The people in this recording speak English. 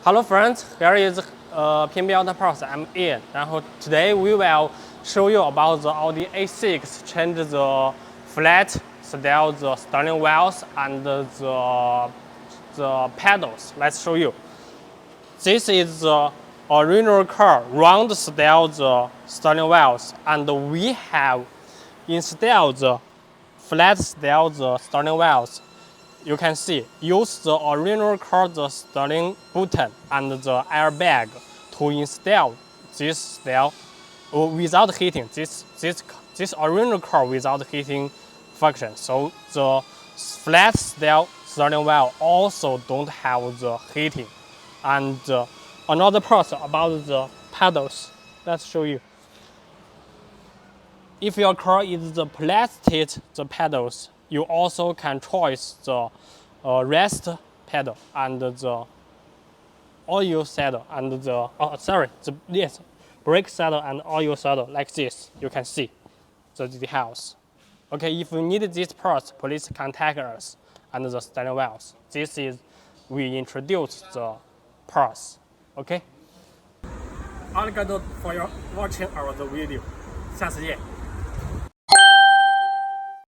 Hello friends, here is PNB Auto Parts. I'm Ian. Today we will show you about the Audi A6 change the flat style, the steering wheels and the pedals. Let's show you. This is the original car round style the steering wheels, and we have installed the flat style the steering wheels. You can see, use the original car the steering button and the airbag to install this style without heating. This original car without heating function. So the flat style steering wheel also don't have the heating. And another part about the pedals. Let's show you. If your car is the plastic the pedals, you also can choose the rest pedal and the oil saddle and the brake saddle and oil saddle like this. You can see the details. Okay, if you need these parts, please contact us and the steering wheels. This is we introduce the parts. Okay. Arigato for your watching our video. 下次见。